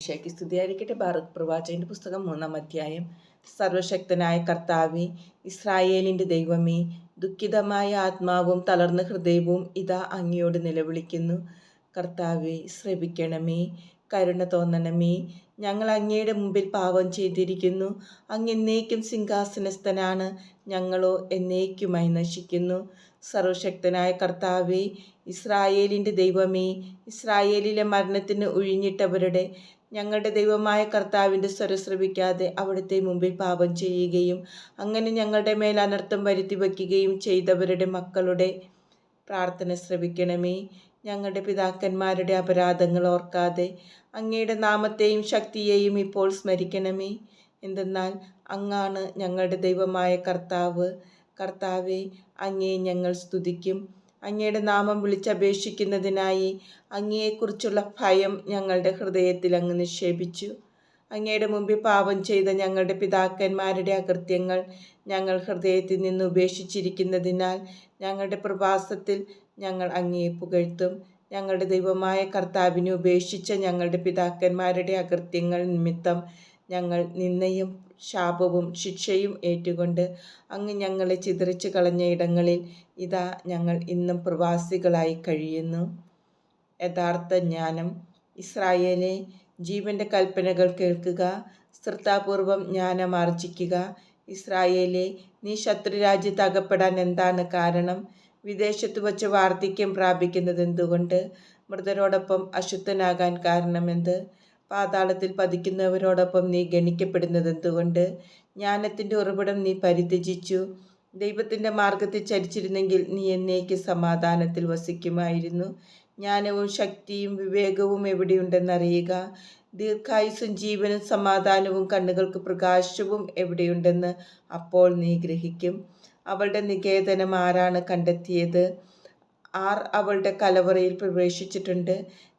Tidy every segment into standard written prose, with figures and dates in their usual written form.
ഈശോയ്ക്ക് സ്തുതിയായിരിക്കട്ടെ. ബാറൂക്ക് പ്രവാചകന്റെ പുസ്തകം 3-ാം അധ്യായം. സർവശക്തനായ കർത്താവേ, ഇസ്രായേലിന്റെ ദൈവമേ, ദുഃഖിതമായ ആത്മാവും തളർന്ന ഹൃദയവും ഇതാ അങ്ങയോട് നിലവിളിക്കുന്നു. കർത്താവേ, ശ്രവിക്കണമേ, കരുണ തോന്നണമേ. ഞങ്ങൾ അങ്ങയുടെ മുമ്പിൽ പാപം ചെയ്തിരിക്കുന്നു. അങ്ങ് എന്നേക്കും സിംഹാസനസ്ഥനാണ്, ഞങ്ങളോ എന്നേക്കുമായി നശിക്കുന്നു. സർവശക്തനായ കർത്താവേ, ഇസ്രായേലിന്റെ ദൈവമേ, ഇസ്രായേലിലെ മരണത്തിന് ഒഴിഞ്ഞിട്ടവരുടെ ഞങ്ങളുടെ ദൈവമായ കർത്താവിൻ്റെ സ്വരം ശ്രവിക്കാതെ അവിടുത്തെ മുമ്പിൽ പാപം ചെയ്യുകയും അങ്ങനെ ഞങ്ങളുടെ മേൽ അനർത്ഥം വരുത്തി വയ്ക്കുകയും ചെയ്തവരുടെ മക്കളുടെ പ്രാർത്ഥന ശ്രവിക്കണമേ. ഞങ്ങളുടെ പിതാക്കന്മാരുടെ അപരാധങ്ങൾ ഓർക്കാതെ അങ്ങയുടെ നാമത്തെയും ശക്തിയെയും ഇപ്പോൾ സ്മരിക്കണമേ. എന്തെന്നാൽ അങ്ങാണ് ഞങ്ങളുടെ ദൈവമായ കർത്താവ്. കർത്താവെ, അങ്ങയെ ഞങ്ങൾ സ്തുതിക്കും. അങ്ങയുടെ നാമം വിളിച്ചപേക്ഷിക്കുന്നതിനായി അങ്ങയെക്കുറിച്ചുള്ള ഭയം ഞങ്ങളുടെ ഹൃദയത്തിൽ അങ്ങ് നിക്ഷേപിച്ചു. അങ്ങയുടെ മുമ്പിൽ പാപം ചെയ്ത ഞങ്ങളുടെ പിതാക്കന്മാരുടെ അകൃത്യങ്ങൾ ഞങ്ങൾ ഹൃദയത്തിൽ നിന്ന് ഉപേക്ഷിച്ചിരിക്കുന്നതിനാൽ ഞങ്ങളുടെ പ്രവാസത്തിൽ ഞങ്ങൾ അങ്ങയെ പുകഴ്ത്തും. ഞങ്ങളുടെ ദൈവമായ കർത്താവിനെ ഉപേക്ഷിച്ച ഞങ്ങളുടെ പിതാക്കന്മാരുടെ അകൃത്യങ്ങൾ നിമിത്തം ഞങ്ങൾ നിന്ദയും ശാപവും ശിക്ഷയും ഏറ്റുകൊണ്ട് അങ്ങ് ഞങ്ങളെ ചിതറിച്ചു കളഞ്ഞ ഇടങ്ങളിൽ ഇതാ ഞങ്ങൾ ഇന്നും പ്രവാസികളായി കഴിയുന്നു. യഥാർത്ഥ ജ്ഞാനം. ഇസ്രായേലേ, ജീവന്റെ കൽപ്പനകൾ കേൾക്കുക, ശ്രദ്ധാപൂർവം ജ്ഞാനം ആർജിക്കുക. ഇസ്രായേലേ, നീ ശത്രുരാജ്യത്ത് അകപ്പെടാൻ എന്താണ് കാരണം? വിദേശത്ത് വച്ച് വാർദ്ധക്യം പ്രാപിക്കുന്നത് എന്തുകൊണ്ട്? മൃതരോടൊപ്പം അശുദ്ധനാകാൻ കാരണമെന്ത്? പാതാളത്തിൽ പതിക്കുന്നവരോടൊപ്പം നീ ഗണിക്കപ്പെടുന്നത് എന്തുകൊണ്ട്? ജ്ഞാനത്തിൻ്റെ ഉറവിടം നീ പരിത്യജിച്ചു. ദൈവത്തിൻ്റെ മാർഗത്തിൽ ചരിച്ചിരുന്നെങ്കിൽ നീ എന്നേക്ക് സമാധാനത്തിൽ വസിക്കുമായിരുന്നു. ജ്ഞാനവും ശക്തിയും വിവേകവും എവിടെയുണ്ടെന്നറിയുക. ദീർഘായുസ്സും ജീവനും സമാധാനവും കണ്ണുകൾക്ക് പ്രകാശവും എവിടെയുണ്ടെന്ന് അപ്പോൾ നീ ഗ്രഹിക്കും. അവളുടെ നികേതനം ആരാണ് കണ്ടെത്തിയത്? ആർ അവളുടെ കലവറയിൽ പ്രവേശിച്ചിട്ടുണ്ട്?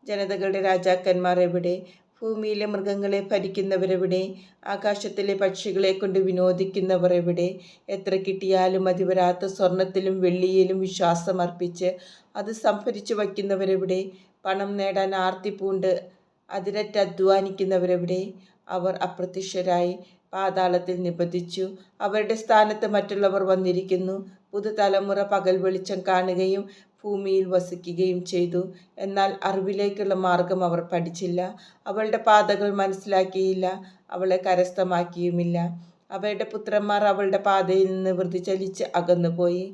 ജനതകളുടെ രാജാക്കന്മാർ എവിടെ? ഭൂമിയിലെ മൃഗങ്ങളെ ഭരിക്കുന്നവരെവിടെ? ആകാശത്തിലെ പക്ഷികളെ കൊണ്ട് വിനോദിക്കുന്നവർ എവിടെ? എത്ര കിട്ടിയാലും മതി വരാത്ത സ്വർണത്തിലും വെള്ളിയിലും വിശ്വാസമർപ്പിച്ച് അത് സംഭരിച്ചു വയ്ക്കുന്നവരെവിടെ? പണം നേടാൻ ആർത്തി പൂണ്ട് അതിരറ്റ് അധ്വാനിക്കുന്നവരെവിടെ? അവർ അപ്രത്യക്ഷരായി പാതാളത്തിൽ നിബന്ധിച്ചു. അവരുടെ സ്ഥാനത്ത് മറ്റുള്ളവർ വന്നിരിക്കുന്നു. പുതുതലമുറ പകൽ വെളിച്ചം കാണുകയും ഭൂമിയിൽ വസിക്കുകയും ചെയ്തു. എന്നാൽ അറിവിലേക്കുള്ള മാർഗം അവർ പഠിച്ചില്ല. അവളുടെ പാതകൾ മനസ്സിലാക്കിയില്ല, അവളെ കരസ്ഥമാക്കിയുമില്ല. അവയുടെ പുത്രന്മാർ അവളുടെ പാതയിൽ നിന്ന് വ്യതിചലിച്ച് അകന്നുപോയി.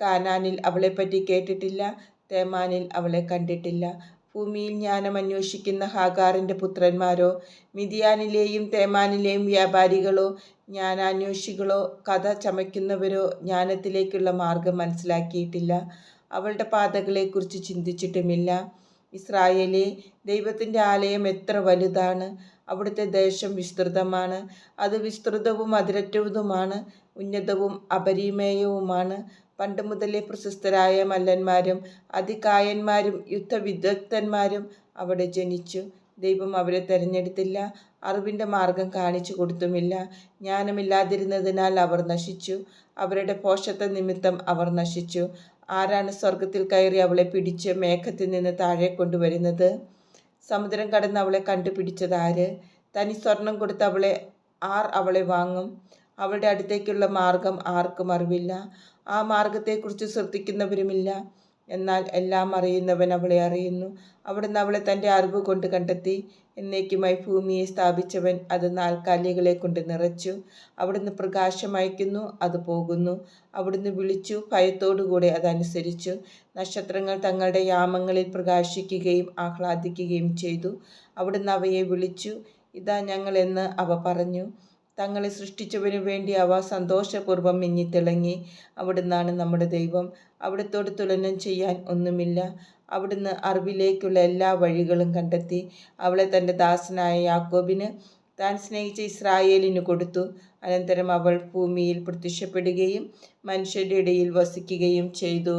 കാനാനിൽ അവളെപ്പറ്റി കേട്ടിട്ടില്ല, തേമാനിൽ അവളെ കണ്ടിട്ടില്ല. ഭൂമിയിൽ ജ്ഞാനം അന്വേഷിക്കുന്ന ഹാഗാറിൻ്റെ പുത്രന്മാരോ, മിദിയാനിലെയും തേമാനിലെയും വ്യാപാരികളോ, ജ്ഞാനാന്വേഷികളോ, കഥ ചമയ്ക്കുന്നവരോ ജ്ഞാനത്തിലേക്കുള്ള മാർഗം മനസ്സിലാക്കിയിട്ടില്ല, അവളുടെ പാതകളെക്കുറിച്ച് ചിന്തിച്ചിട്ടുമില്ല. ഇസ്രായേലേ, ദൈവത്തിൻ്റെ ആലയം എത്ര വലുതാണ്! അവിടുത്തെ ദേശം വിസ്തൃതമാണ്. അത് വിസ്തൃതവും അതിരറ്റതുമാണ്, ഉന്നതവും അപരിമേയവുമാണ്. പണ്ട് മുതലേ പ്രശസ്തരായ മല്ലന്മാരും അതികായന്മാരും യുദ്ധവിദഗ്ധന്മാരും അവിടെ ജനിച്ചു. ദൈവം അവരെ തിരഞ്ഞെടുത്തില്ല, അറിവിൻ്റെ മാർഗം കാണിച്ചു കൊടുത്തുമില്ല. ജ്ഞാനമില്ലാതിരുന്നതിനാൽ അവർ നശിച്ചു, അവരുടെ ഭോഷത്വ നിമിത്തം അവർ നശിച്ചു. ആരാണ് സ്വർഗത്തിൽ കയറി അവളെ പിടിച്ച് മേഘത്തിൽ നിന്ന് താഴെ കൊണ്ടുവരുന്നത്? സമുദ്രം കടന്ന് അവളെ കണ്ടുപിടിച്ചത് ആര്? തനി സ്വർണം കൊടുത്ത് ആർ അവളെ വാങ്ങും? അവളുടെ അടുത്തേക്കുള്ള മാർഗം ആർക്കും അറിവില്ല, ആ മാർഗത്തെക്കുറിച്ച് ശ്രദ്ധിക്കുന്നവരുമില്ല. എന്നാൽ എല്ലാം അറിയുന്നവൻ അവളെ അറിയുന്നു. അവിടുന്ന് അവളെ തൻ്റെ അറിവ് കൊണ്ട് കണ്ടെത്തി. എന്നേക്കുമായി ഭൂമിയെ സ്ഥാപിച്ചവൻ അത് നാൽക്കാലികളെ കൊണ്ട് നിറച്ചു. അവിടുന്ന് പ്രകാശം അയക്കുന്നു, അത് പോകുന്നു. അവിടുന്ന് വിളിച്ചു, ഭയത്തോടുകൂടെ അതനുസരിച്ചു. നക്ഷത്രങ്ങൾ തങ്ങളുടെ യാമങ്ങളിൽ പ്രകാശിക്കുകയും ആഹ്ലാദിക്കുകയും ചെയ്തു. അവിടുന്ന് അവയെ വിളിച്ചു, ഇതാ ഞങ്ങൾ എന്ന് അവ പറഞ്ഞു. തങ്ങളെ സൃഷ്ടിച്ചവനു വേണ്ടി അവ സന്തോഷപൂർവ്വം മിന്നിത്തിളങ്ങി. അവിടുന്നാണ് നമ്മുടെ ദൈവം, അവിടുത്തോട് തുലനം ചെയ്യാൻ ഒന്നുമില്ല. അവിടുന്ന് അറിവിലേക്കുള്ള എല്ലാ വഴികളും കണ്ടെത്തി. അവളെ തൻ്റെ ദാസനായ യാക്കോബിന്, താൻ സ്നേഹിച്ച ഇസ്രായേലിന് കൊടുത്തു. അനന്തരം അവൾ ഭൂമിയിൽ പ്രത്യക്ഷപ്പെടുകയും മനുഷ്യരുടെ ഇടയിൽ വസിക്കുകയും ചെയ്തു.